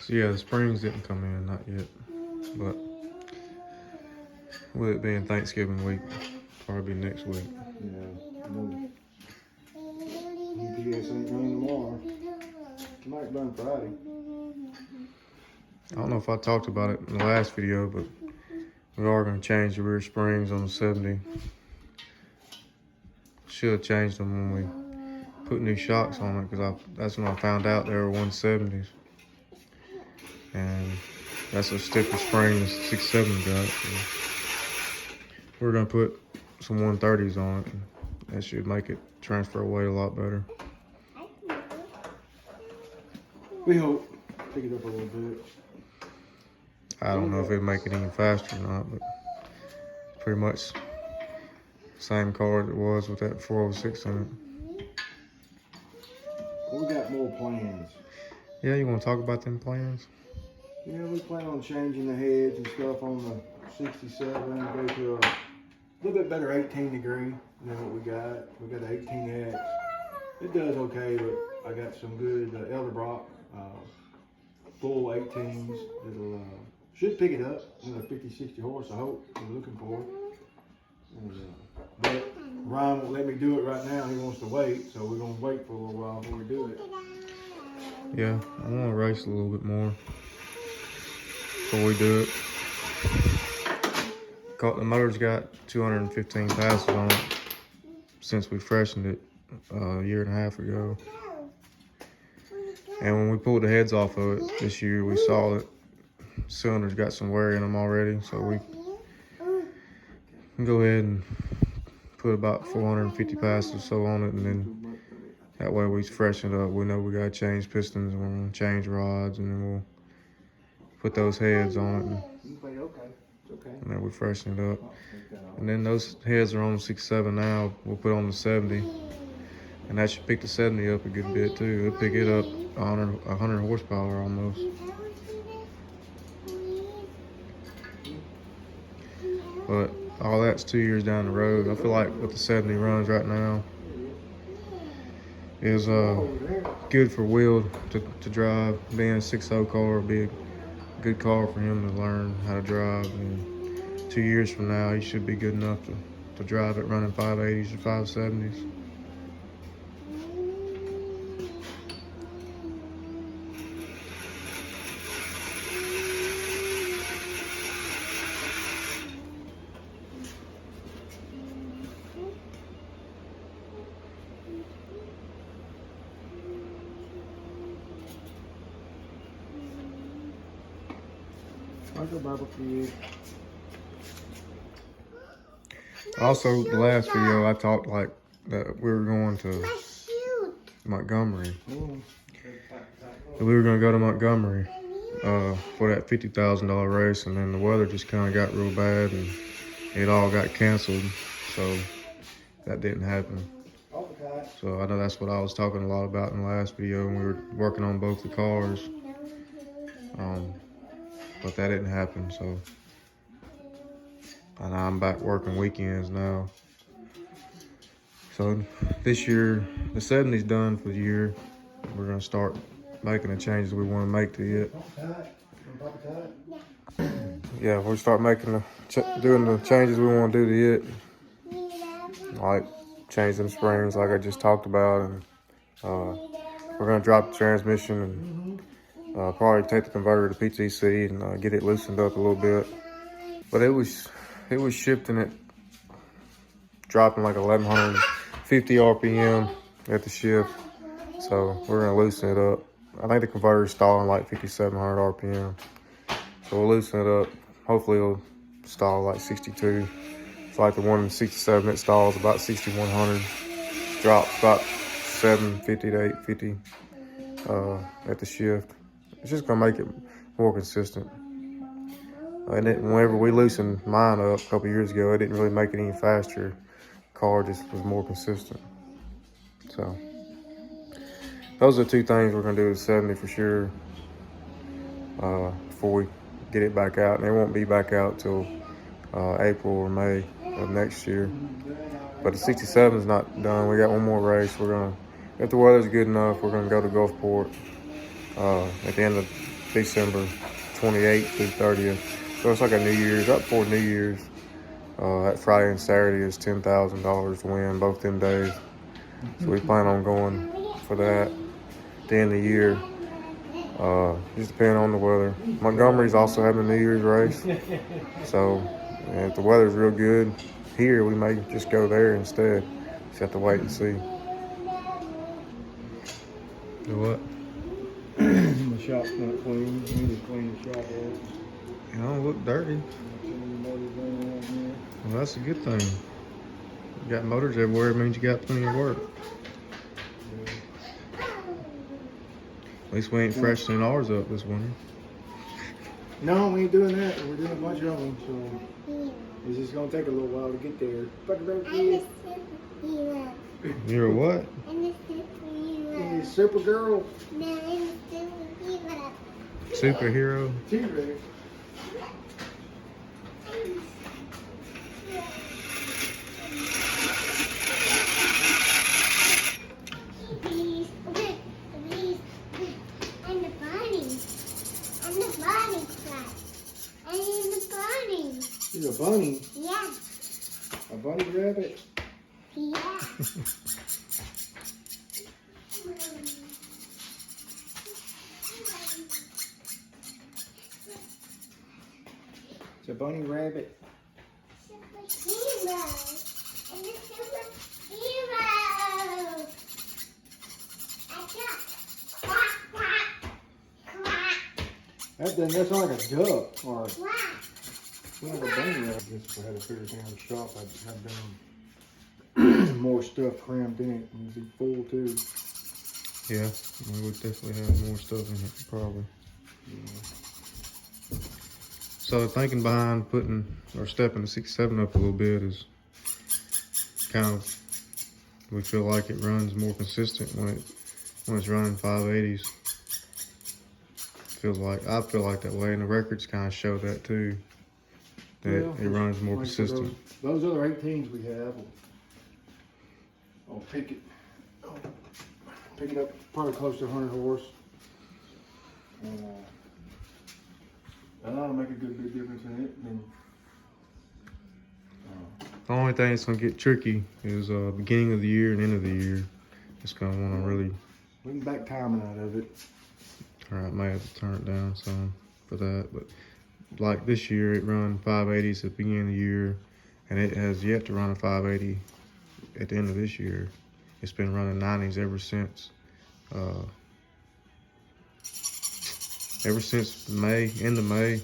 So yeah, the springs didn't come in, not yet. But with it being Thanksgiving week, probably be next week. Yeah, no. UPS ain't running tomorrow. Might run Friday. I don't know if I talked about it in the last video, but we are going to change the rear springs on the 70. Should have changed them when we put new shocks on it, because that's when I found out they were 170s. And that's a stiffer spring than 67 got. So we're going to put some 130s on it. And that should make it transfer weight a lot better. We hope. Pick it up a little bit. I don't know if it'd make it any faster or not, but pretty much same car as it was with that 406 in it. We got more plans. Yeah, you want to talk about them plans? Yeah, we plan on changing the heads and stuff on the 67, go to a little bit better 18 degree than what we got. We got the 18X. It does okay, but I got some good Elderbrock full 18s. It'll should pick it up, 50, 60 horse, I hope. We're looking for it. And, but Ryan won't let me do it right now. He wants to wait, so we're going to wait for a little while before we do it. Yeah, I want to race a little bit more before we do it. The motor's got 215 passes on it since we freshened it a year and a half ago. And when we pulled the heads off of it this year, we saw that cylinders got some wear in them already, so we can go ahead and put about 450 passes or so on it, and then that way we freshen it up. We know we gotta change pistons, and we're gonna change rods, and then we'll put those heads on it, and then we freshen it up. And then those heads are on the 67 now. We'll put on the 70, and that should pick the 70 up a good bit too. It'll pick it up 100 horsepower almost. But all that's 2 years down the road. I feel like what the 70 runs right now is good for Will to drive. Being a 6.0 car will be a good car for him to learn how to drive. And 2 years from now, he should be good enough to drive it running 580s or 570s. Also, the last video I talked like that we were going to Montgomery. We were going to go to Montgomery for that $50,000 race, and then the weather just kind of got real bad and it all got canceled, so that didn't happen. So I know that's what I was talking a lot about in the last video when we were working on both the cars, but that didn't happen. So and I'm back working weekends now. So this year, the 70's done for the year. We're gonna start making the changes we want to make to it. Yeah, we'll start making doing the changes we want to do to it. Like change them springs like I just talked about, and we're gonna drop the transmission and probably take the converter to PTC and get it loosened up a little bit. But it was shifting it, dropping like 1150 RPM at the shift. So we're gonna loosen it up. I think the converter's stalling like 5700 RPM. So we'll loosen it up. Hopefully it'll stall like 62. It's like the one in 67 that stalls about 6100. Drops about 750 to 850 at the shift. It's just gonna make it more consistent. And whenever we loosened mine up a couple years ago, it didn't really make it any faster. The car just was more consistent. So those are the two things we're gonna do with 70 for sure before we get it back out. And it won't be back out till April or May of next year. But the 67 is not done. We got one more race. We're gonna, if the weather's good enough, we're gonna go to Gulfport at the end of December 28th through 30th. So it's like a New Year's, up for New Year's. That Friday and Saturday is $10,000 to win both them days. So we plan on going for that at the end of the year. Just depending on the weather. Montgomery's also having a New Year's race. So if the weather's real good here, we may just go there instead. Just have to wait and see. Do what? The shop's not clean. We need to clean the shop up. You don't look dirty. Well, that's a good thing. You got motors everywhere, it means you got plenty of work. At least we ain't freshening ours up this winter. No, we ain't doing that. We're doing a bunch of them, so it's just gonna take a little while to get there. You're a what? Supergirl. Superhero? T-Rex. She's a bunny. Yeah. A bunny rabbit. Yeah. It's a bunny rabbit. Superhero. And the superhero. I got quack, quack, quack, That doesn't sound like a duck or quack. like a bunny rabbit. I guess if I had to figure down the shop, I'd have done more stuff crammed in it. It'd be full too. Yeah, we would definitely have more stuff in it, probably. Yeah. So thinking behind putting or stepping the 67 up a little bit is kind of, we feel like it runs more consistent when it's running 580s. I feel like that way, and the records kind of show that too. That Yeah, it runs more like consistent. Those other 18s we have, I'll pick it up probably close to 100 horse. And that'll make a good big difference in it. And, The only thing that's gonna get tricky is beginning of the year and end of the year. It's gonna want to really. we can back timing out of it. All right, might have to turn it down some for that, but like this year, it run 580s at the beginning of the year, and it has yet to run a 580 at the end of this year. It's been running 90s ever since May, end of May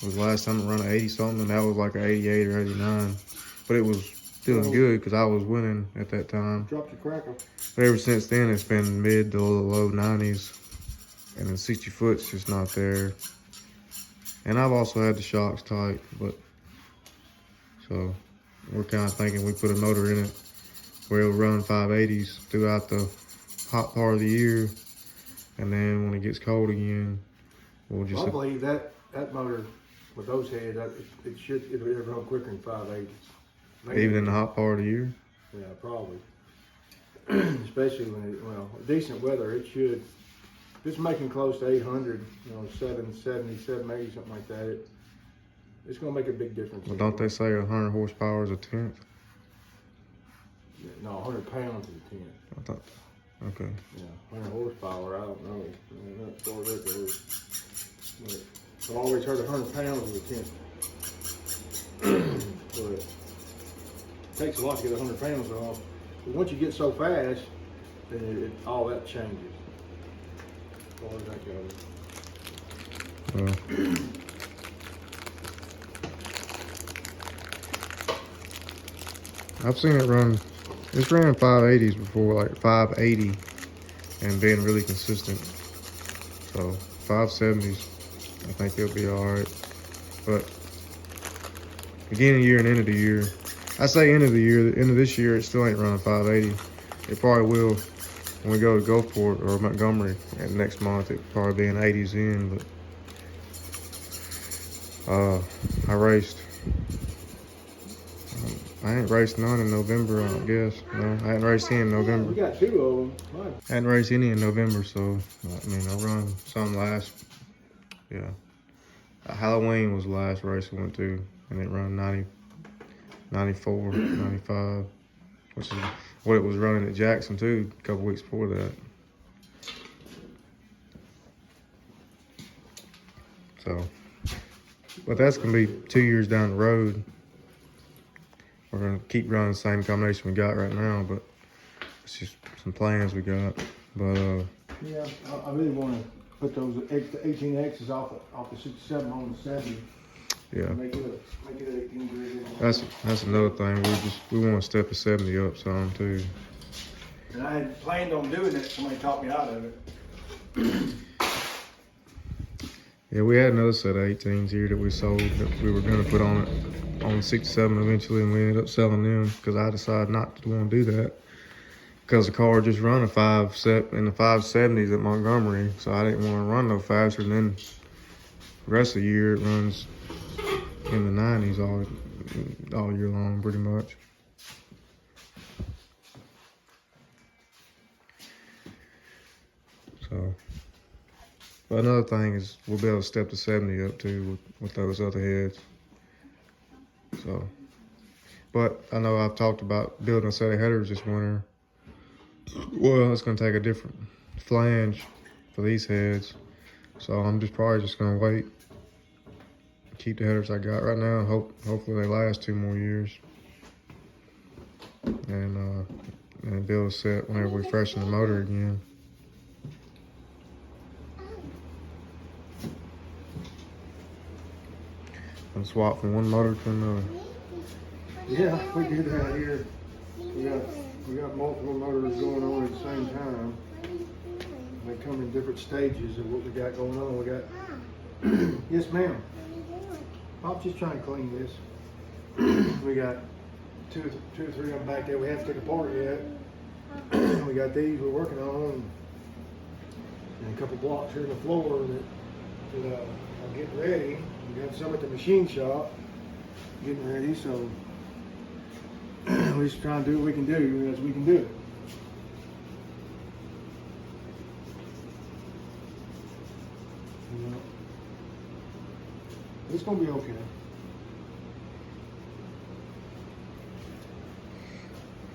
was the last time it run an 80 something, and that was like an 88 or 89. But it was feeling good because I was winning at that time. Dropped your cracker. But ever since then, it's been mid to low 90s, and the 60 foot's just not there. And I've also had the shocks tight, but so we're kind of thinking we put a motor in it where it'll run 580s throughout the hot part of the year, and then when it gets cold again, we'll just. I believe that motor with those heads, it'll run quicker than 580s. Maybe. Even in the hot part of the year. Yeah, probably. Especially when decent weather, it should. If it's making close to 800, 770, 780, something like that, it's going to make a big difference. Well, don't they say 100 horsepower is a tenth? Yeah, no, 100 pounds is a tenth. I thought. Okay. Yeah, 100 horsepower, I don't know. Not as far as that goes. But I've always heard 100 pounds is a tenth. But it takes a lot to get 100 pounds off. But once you get so fast, then all that changes. As far as that goes. I've seen it run. It's ran 580s before, like 580, and being really consistent. So 570s, I think it'll be all right. But beginning of the year and end of the year, I say end of the year. The end of this year, it still ain't running 580. It probably will when we go to Gulfport or Montgomery, and next month it probably be in 80s in. But I raced. I ain't raced none in November, I guess. No, I hadn't raced any in November. We got 2 of them. Right. I hadn't raced any in November, so I mean, I run some last Yeah. Halloween was the last race we went to, and it ran 90, 94, 95, which is what it was running at Jackson too a couple weeks before that. So, but that's gonna be 2 years down the road. We're gonna keep running the same combination we got right now, but it's just some plans we got. But Yeah, I really want to put those 18Xs off the 67 on the 70. yeah, Make it 18 grid. that's another thing. We want to step a 70 up some too. And I had planned on doing it. Somebody talked me out of it. Yeah, we had another set of 18s here that we sold that we were gonna put on it on the 67 eventually, and we ended up selling them because I decided not to want to do that because the car just run a 570s at Montgomery, so I didn't want to run no faster. And then the rest of the year it runs in the 90s all year long, pretty much. So, but another thing is we'll be able to step the 70 up too with those other heads. So, but I know I've talked about building a set of headers this winter. Well, it's gonna take a different flange for these heads, so I'm probably just gonna wait, keep the headers I got right now, and hopefully they last 2 more years, and build a set whenever we freshen the motor again. And swap from one motor to another. Yeah, we do that here. We got multiple motors going on at the same time. They come in different stages of what we got going on. We got, yes ma'am. Pop's just trying to clean this. We got two or three of them back there we haven't taken apart yet. We got these we're working on, and a couple blocks here in the floor that are getting ready. We got some at the machine shop getting ready, so we're just trying to do what we can do as we can do it. You know, it's gonna be okay.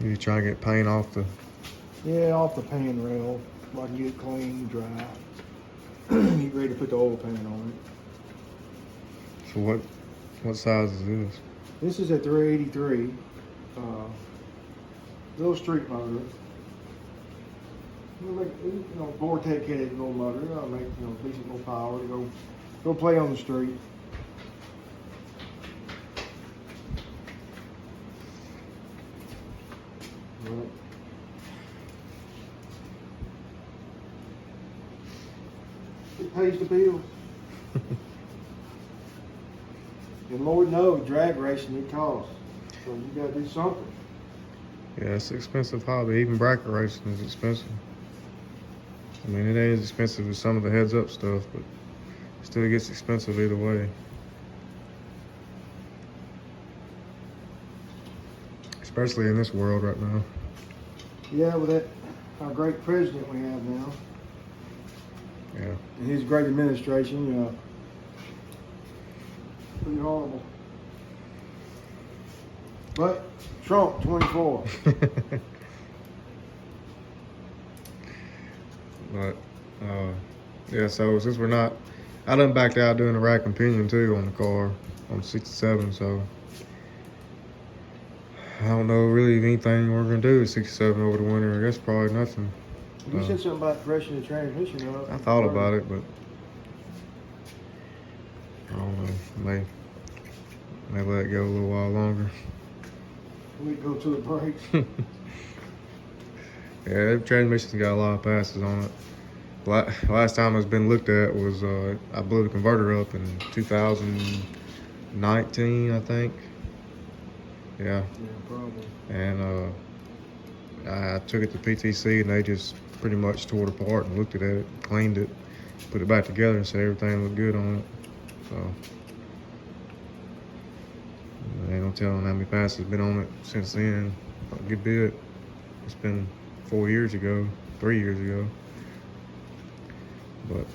You trying to get paint off the? Yeah, off the pan rail, so I can get it clean, dry. Get ready to put the oil pan on it. So what size is this? This is a 383, little street motor. We'll make, Vortec headed little motor. I'll make, decent little power to go play on the street. Right. It pays the bills. And Lord knows, drag racing it costs. So you gotta do something. Yeah, it's an expensive hobby. Even bracket racing is expensive. I mean, it ain't as expensive as some of the heads-up stuff, but it still gets expensive either way. Especially in this world right now. Yeah, with our great president we have now, Yeah. and his great administration, pretty horrible. But Trump, 24. But yeah, so since we're not, I done backed out doing the rack and pinion too on the car on 67, so I don't know really anything we're gonna do with 67 over the winter. I guess probably nothing. You said something about freshening the transmission up. I thought about it, but I don't know. May let it go a little while longer. We go to the brakes. Yeah, the transmission's got a lot of passes on it. Last time it's been looked at was I blew the converter up in 2019, I think. Yeah. Yeah, probably. And I took it to PTC and they just pretty much tore it apart and looked at it, cleaned it, put it back together and said everything looked good on it. So ain't no telling how many passes been on it since then. A good bit. It's been 4 years ago, 3 years ago. But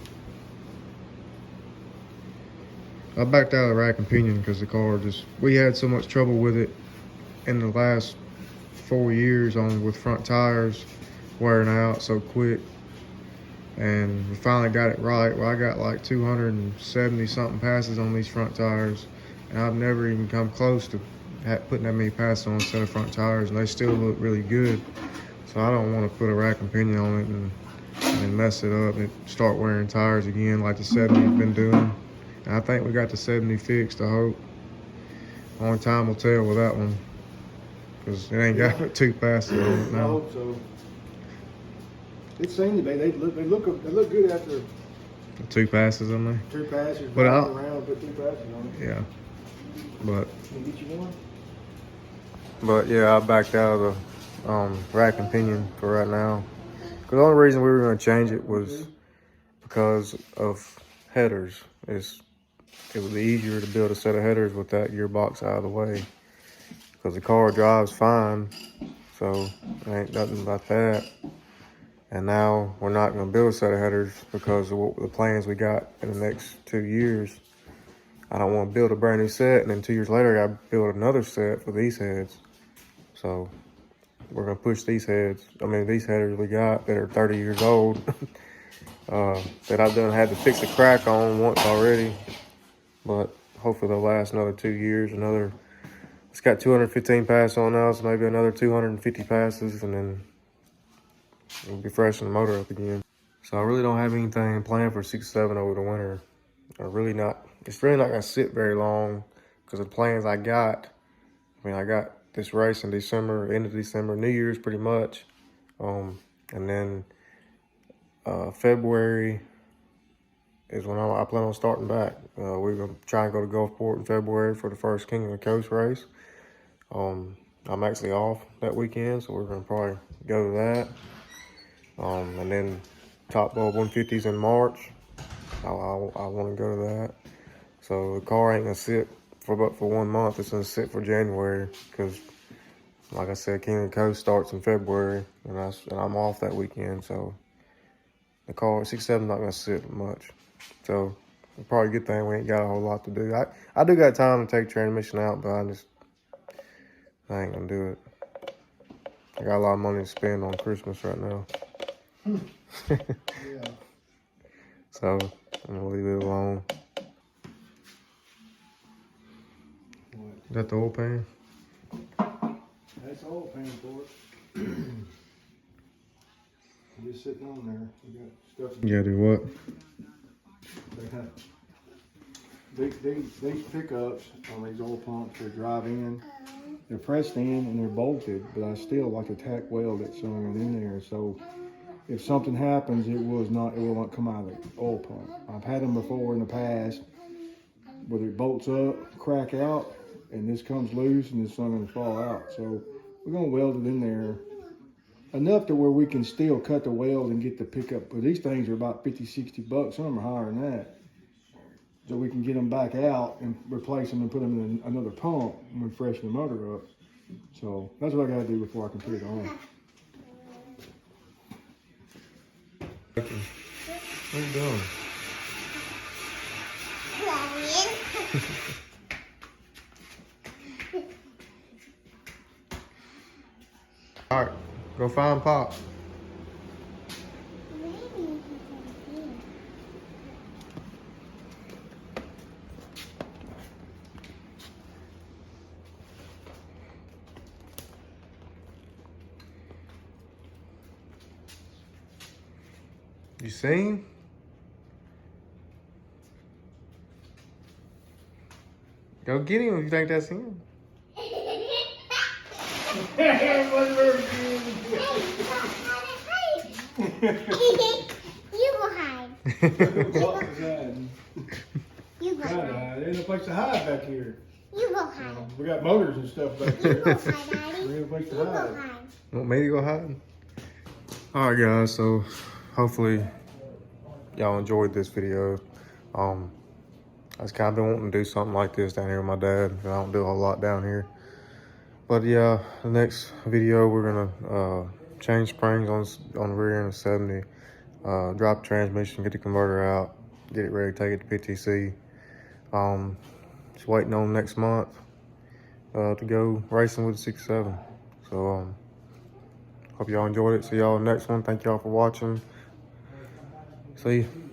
I backed out of the rack and pinion because the car we had so much trouble with it in the last 4 years with front tires wearing out so quick. And we finally got it right. Well, I got like 270 something passes on these front tires, and I've never even come close to putting that many passes on a set of front tires, and they still look really good. So I don't want to put a rack and pinion on it and mess it up and start wearing tires again like the 70's been doing. And I think we got the 70 fixed, I hope. Only time will tell with that one, because it ain't got 2 passes on it I now. hope so. It seemed to be. They look good after 2 passes on there. 2 passes. But But around, put 2 passes on it. Yeah. But Can you get you one? But yeah, I backed out of the rack and pinion for right now. Because the only reason we were going to change it was because of headers. It would be easier to build a set of headers with that gearbox out of the way. Because the car drives fine, so there ain't nothing about that. And now we're not going to build a set of headers because of the plans we got in the next 2 years. I don't want to build a brand new set and then 2 years later I build another set for these heads. So we're gonna push these heads. I mean, these headers we got that are 30 years old that I've had to fix a crack on once already. But hopefully they'll last another 2 years. It's got 215 passes on now, so maybe another 250 passes, and then we'll be freshening the motor up again. So I really don't have anything planned for 67 over the winter. It's really not gonna sit very long because of the plans I got. I mean, I got this race in December, end of December, New Year's pretty much. And then February is when I plan on starting back. We're gonna try and go to Gulfport in February for the first King of the Coast race. I'm actually off that weekend, so we're gonna probably go to that. And then Top Bulb 150s in March. I want to go to that. So the car ain't gonna sit for 1 month. It's gonna sit for January because, like I said, King of the Coast starts in February, and I'm off that weekend. So the car 67's not gonna sit much. So it's probably a good thing we ain't got a whole lot to do. I do got time to take transmission out, but I ain't gonna do it. I got a lot of money to spend on Christmas right now. Yeah. So I'm gonna leave it alone. What? Is that the oil pan? That's all paying for it. Just sitting on there. We got stuff. You gotta do what? These pickups on these oil pumps, they drive in, they're pressed in and they're bolted, but I still like to tack weld it so it's in there. So if something happens, it will not come out of the oil pump. I've had them before in the past, where it bolts up, crack out, and this comes loose and it's not going to fall out. So we're going to weld it in there enough to where we can still cut the weld and get the pickup. But these things are about 50, 60 bucks. Some are higher than that. So we can get them back out and replace them and put them in another pump and we freshen the motor up. So that's what I gotta do before I can put it on. What are you doing? All right, go find Pop. You seen? Go get him if you think that's him. You go hide. You go hide. There's no place to hide back here. You go hide. We got motors and stuff back You there. go hide, Daddy. There's no place You to go hide. hide. Want me to go hide? All right, guys. So hopefully y'all enjoyed this video. I just kind of been wanting to do something like this down here with my dad. I don't do a whole lot down here. But yeah, the next video we're gonna change springs on the rear end of 70, drop the transmission, get the converter out, get it ready to take it to PTC. Just waiting on next month to go racing with the 67. So hope y'all enjoyed it. See y'all next one. Thank y'all for watching. See you.